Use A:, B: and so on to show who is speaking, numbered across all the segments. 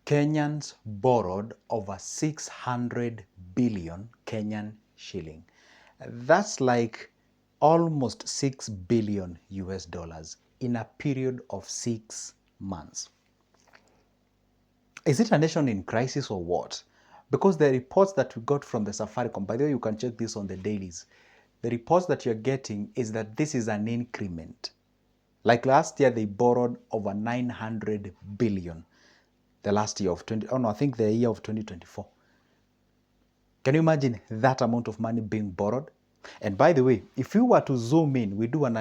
A: Kenyans borrowed over 600 billion Kenyan shilling. That's like almost 6 billion US dollars in a period of 6 months. Is it a nation in crisis or what? Because the reports that we got from the Safaricom, by the way, you can check this on the dailies. The reports that you're getting is that this is an increment. Like last year, they borrowed over 900 billion. The last year of I think the year of 2024. Can you imagine that amount of money being borrowed? And by the way, if you were to zoom in, we do an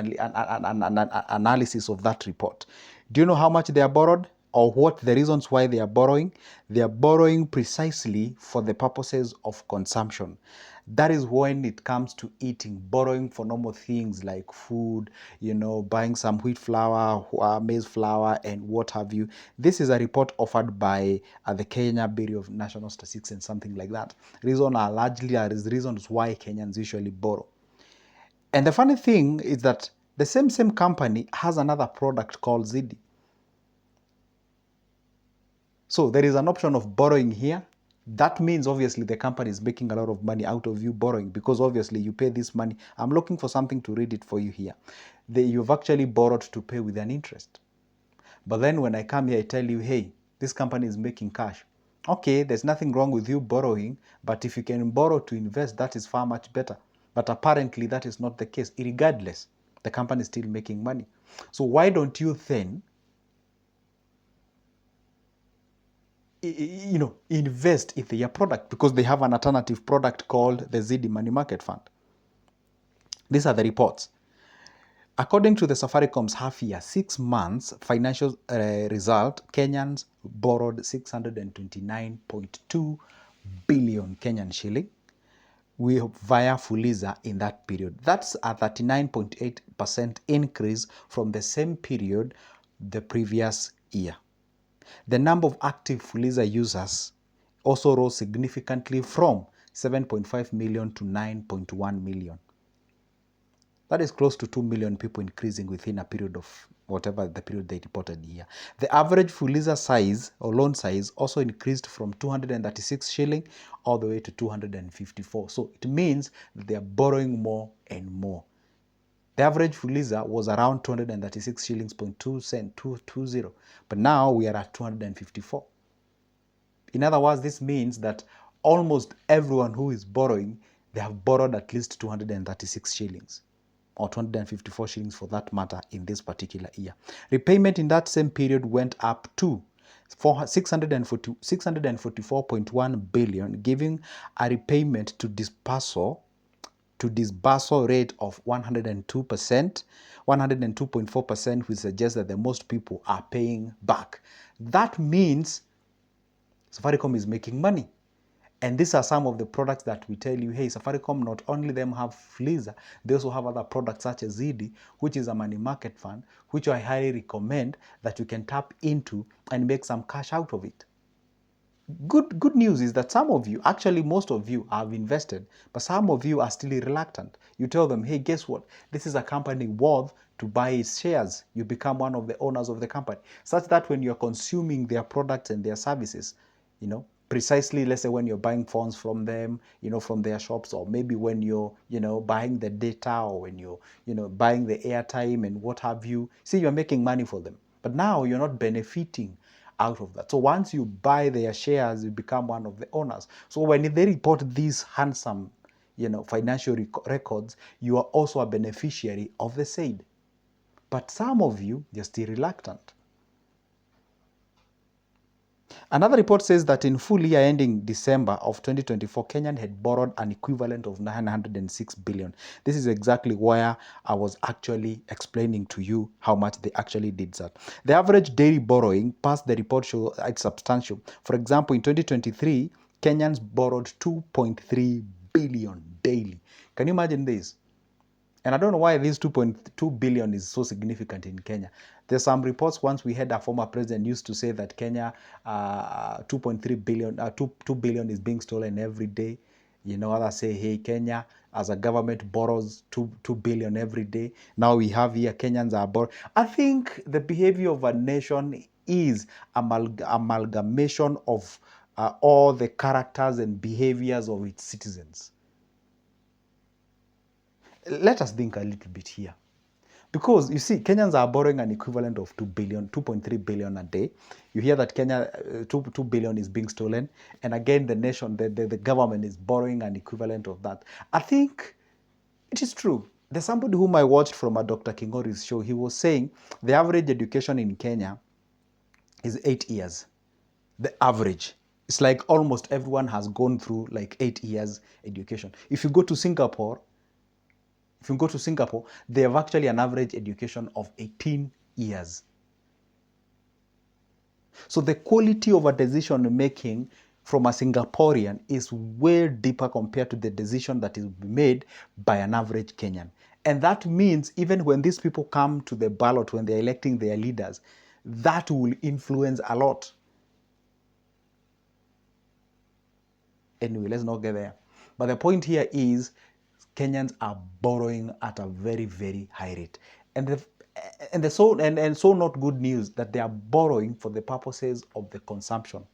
A: analysis of that report. Do you know how much they are borrowed or what the reasons why they are borrowing? They are borrowing precisely for the purposes of consumption. That is when it comes to eating, borrowing for normal things like food, buying some wheat flour, maize flour, and what have you. This is a report offered by the Kenya Bureau of National Statistics and something like that. Reasons are largely reasons why Kenyans usually borrow. And the funny thing is that the same company has another product called Zidi. So there is an option of borrowing here. That means obviously the company is making a lot of money out of you borrowing because obviously you pay this money. I'm looking for something to read it for you here. You've actually borrowed to pay with an interest. But then when I come here, I tell you, hey, this company is making cash. Okay, there's nothing wrong with you borrowing, but if you can borrow to invest, that is far much better. But apparently that is not the case. Regardless, the company is still making money. So why don't you then invest in their product, because they have an alternative product called the ZD Money Market Fund. These are the reports. According to the Safaricom's half-year, 6 months financial result, Kenyans borrowed 629.2 billion Kenyan shilling via Fuliza in that period. That's a 39.8% increase from the same period the previous year. The number of active Fuliza users also rose significantly from 7.5 million to 9.1 million. That is close to 2 million people increasing within a period of whatever the period they reported here. The average Fuliza size or loan size also increased from 236 shilling all the way to 254. So it means that they are borrowing more and more. The average Fuliza was around 236 shillings, 220, but now we are at 254. In other words, this means that almost everyone who is borrowing, they have borrowed at least 236 shillings or 254 shillings for that matter in this particular year. Repayment in that same period went up to 644.1 billion, giving a repayment to disbursal rate of 102%, 102.4%, which suggests that the most people are paying back. That means Safaricom is making money. And these are some of the products that we tell you, hey, Safaricom, not only them have Fuliza, they also have other products such as ZD, which is a money market fund, which I highly recommend that you can tap into and make some cash out of it. Good news is that some of you, actually most of you, have invested, but some of you are still reluctant. You tell them, hey, guess what? This is a company worth to buy its shares. You become one of the owners of the company, such that when you're consuming their products and their services, precisely, let's say when you're buying phones from them, from their shops, or maybe when you're, buying the data, or when you're, buying the airtime and what have you. See, you're making money for them, but now you're not benefiting out of that. So once you buy their shares, you become one of the owners. So when they report these handsome, financial records, you are also a beneficiary of the said. But some of you, you're still reluctant. Another report says that in full year ending December of 2024, Kenyan had borrowed an equivalent of 906 billion. This is exactly where I was actually explaining to you how much they actually did that. The average daily borrowing past the report shows it's substantial. For example, in 2023, Kenyans borrowed 2.3 billion daily. Can you imagine this? And I don't know why this 2.2 billion is so significant in Kenya. There's some reports once we had a former president used to say that Kenya 2.3 billion, 2 billion is being stolen every day. Others say, hey, Kenya as a government borrows 2 billion every day. Now we have here Kenyans are borrowing. I think the behavior of a nation is amalgamation of all the characters and behaviors of its citizens. Let us think a little bit here. Because you see, Kenyans are borrowing an equivalent of 2.3 billion a day. You hear that Kenya, 2 billion is being stolen. And again, the nation, the government is borrowing an equivalent of that. I think it is true. There's somebody whom I watched from a Dr. Kingori's show. He was saying the average education in Kenya is 8 years. The average. It's like almost everyone has gone through like 8 years education. If you go to Singapore, they have actually an average education of 18 years. So the quality of a decision making from a Singaporean is way deeper compared to the decision that is made by an average Kenyan. And that means even when these people come to the ballot, when they're electing their leaders, that will influence a lot. Anyway, let's not get there. But the point here is Kenyans are borrowing at a very, very high rate. And so not good news that they are borrowing for the purposes of the consumption.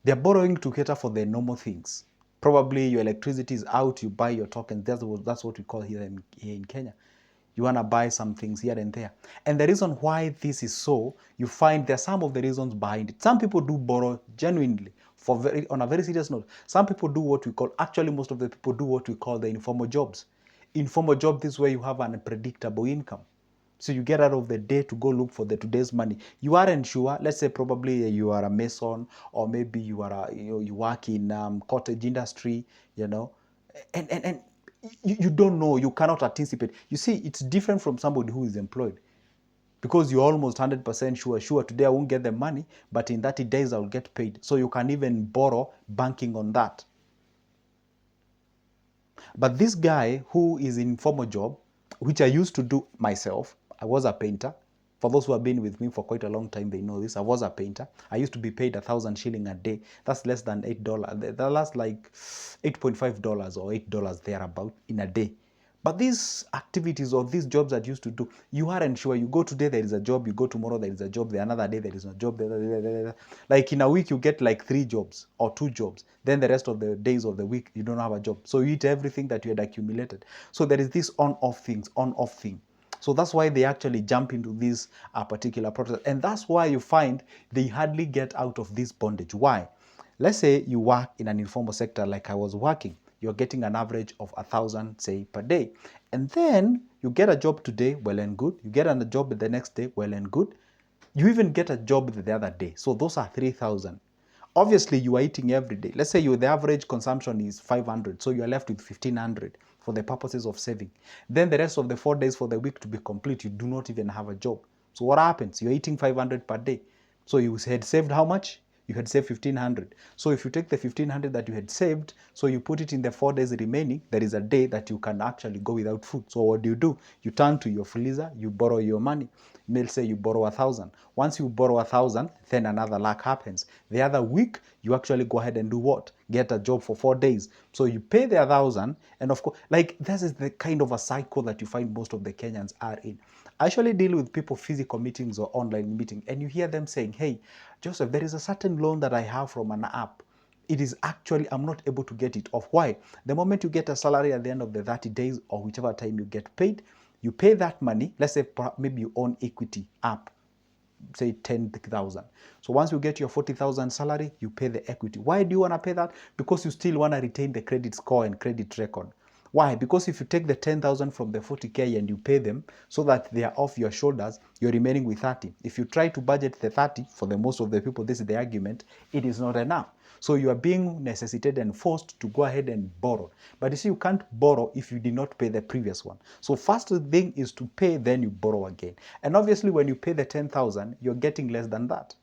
A: They're borrowing to cater for the normal things. Probably your electricity is out, you buy your tokens. That's what we call here in Kenya. You want to buy some things here and there. And the reason why this is so, you find there are some of the reasons behind it. Some people do borrow genuinely on a very serious note. Some people do what we call, actually most of the people do what we call the informal jobs. Informal job, this is where you have an unpredictable income. So you get out of the day to go look for the today's money. You aren't sure. Let's say probably you are a mason, or maybe you are you work in cottage industry, and you don't know. You cannot anticipate. You see, it's different from somebody who is employed, because you're almost 100% sure today I won't get the money, but in 30 days I'll get paid. So you can even borrow banking on that. But this guy who is in informal job, which I used to do myself, I was a painter. For those who have been with me for quite a long time, they know this. I was a painter. I used to be paid 1,000 shilling a day. That's less than $8. That's like $8.5 or $8 thereabout in a day. But these activities or these jobs that you used to do, you aren't sure. You go today, there is a job. You go tomorrow, there is a job. The another day, there is a job. Like in a week, you get like 3 jobs or 2 jobs. Then the rest of the days of the week, you don't have a job. So you eat everything that you had accumulated. So there is this on-off thing. So that's why they actually jump into this particular process. And that's why you find they hardly get out of this bondage. Why? Let's say you work in an informal sector like I was working. You're getting an average of 1,000, say, per day. And then you get a job today, well and good. You get a job the next day, well and good. You even get a job the other day. So those are 3,000. Obviously, you are eating every day. Let's say the average consumption is 500. So you are left with 1,500 for the purposes of saving. Then the rest of the 4 days for the week to be complete, you do not even have a job. So what happens? You're eating 500 per day. So you had saved how much? You had saved 1,500. So if you take the 1,500 that you had saved, so you put it in the 4 days remaining, there is a day that you can actually go without food. So what do? You turn to your freezer, you borrow your money. Let's say you borrow 1,000. Once you borrow 1,000, then another luck happens. The other week, you actually go ahead and do what? Get a job for 4 days. So you pay the 1,000, and of course, like this is the kind of a cycle that you find most of the Kenyans are in. I actually deal with people physical meetings or online meeting, and you hear them saying, hey, Joseph, there is a certain loan that I have from an app. It is actually, I'm not able to get it off. Why? The moment you get a salary at the end of the 30 days or whichever time you get paid, you pay that money. Let's say maybe you own equity app, say 10,000. So once you get your 40,000 salary, you pay the equity. Why do you want to pay that? Because you still want to retain the credit score and credit record. Why? Because if you take the 10,000 from the 40K and you pay them so that they are off your shoulders, you're remaining with 30. If you try to budget the 30, for the most of the people, this is the argument, it is not enough. So you are being necessitated and forced to go ahead and borrow. But you see, you can't borrow if you did not pay the previous one. So first thing is to pay, then you borrow again. And obviously when you pay the 10,000, you're getting less than that.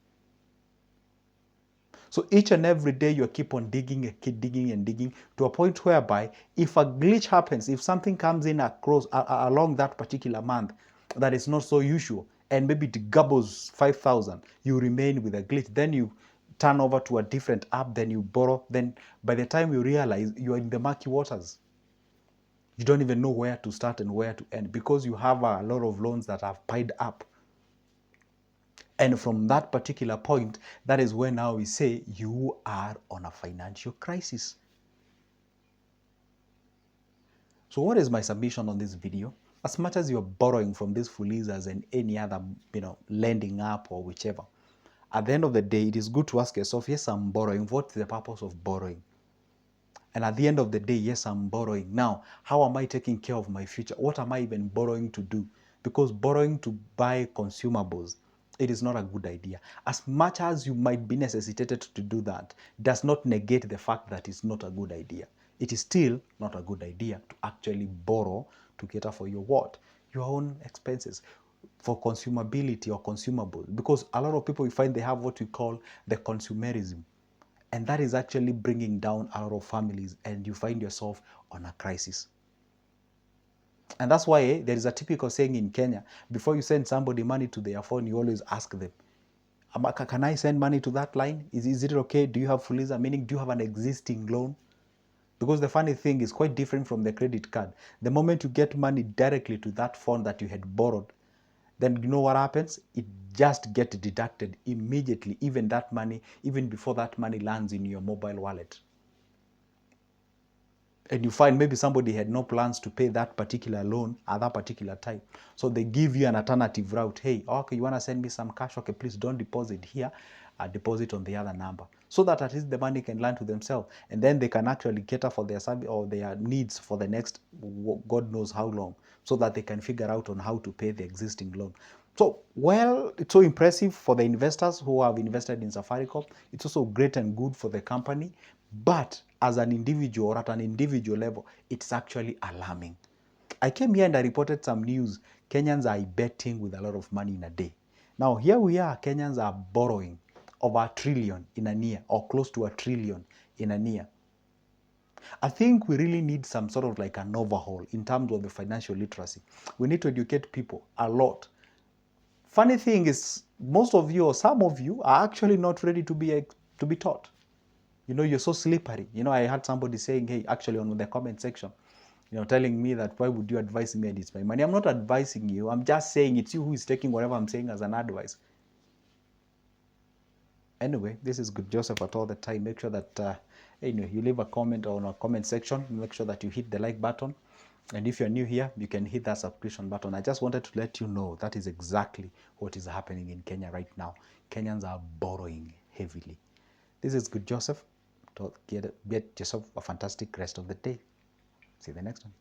A: So each and every day you keep on digging and digging to a point whereby if a glitch happens, if something comes in along that particular month that is not so usual, and maybe it gobbles 5,000, you remain with a glitch. Then you turn over to a different app, then you borrow. Then by the time you realize you are in the murky waters, you don't even know where to start and where to end because you have a lot of loans that have piled up. And from that particular point, that is where now we say you are on a financial crisis. So what is my submission on this video? As much as you're borrowing from these fulizas and any other, lending app or whichever, at the end of the day, it is good to ask yourself, yes, I'm borrowing. What's the purpose of borrowing? And at the end of the day, yes, I'm borrowing. Now, how am I taking care of my future? What am I even borrowing to do? Because borrowing to buy consumables, it is not a good idea. As much as you might be necessitated to do that, does not negate the fact that it's not a good idea. It is still not a good idea to actually borrow to cater for your what? Your own expenses, for consumability or consumables. Because a lot of people, we find they have what we call the consumerism. And that is actually bringing down a lot of families, and you find yourself on a crisis. And that's why there is a typical saying in Kenya, before you send somebody money to their phone, you always ask them, can I send money to that line? Is it okay? Do you have fuliza? Meaning, do you have an existing loan? Because the funny thing is quite different from the credit card. The moment you get money directly to that phone that you had borrowed, then you know what happens? It just gets deducted immediately, even that money, even before that money lands in your mobile wallet. And you find maybe somebody had no plans to pay that particular loan at that particular time. So they give you an alternative route. Hey, okay, you want to send me some cash? Okay, please don't deposit here. Deposit on the other number. So that at least the money can land to themselves. And then they can actually cater for their service or their needs for the next God knows how long. So that they can figure out on how to pay the existing loan. So, well, it's so impressive for the investors who have invested in Safaricom. It's also great and good for the company. But as an individual or at an individual level, it's actually alarming. I came here and I reported some news. Kenyans are betting with a lot of money in a day. Now, here we are, Kenyans are borrowing over $1 trillion in a year, or close to $1 trillion in a year. I think we really need some sort of like an overhaul in terms of the financial literacy. We need to educate people a lot. Funny thing is, most of you or some of you are actually not ready to be taught. You're so slippery. I had somebody saying, hey, actually on the comment section, telling me that why would you advise me and it's my money? I'm not advising you. I'm just saying it's you who is taking whatever I'm saying as an advice. Anyway, this is Good Joseph at all the time. Make sure that you leave a comment on our comment section. Make sure that you hit the like button. And if you're new here, you can hit that subscription button. I just wanted to let you know that is exactly what is happening in Kenya right now. Kenyans are borrowing heavily. This is Good Joseph. Get yourself a fantastic rest of the day. See you the next one.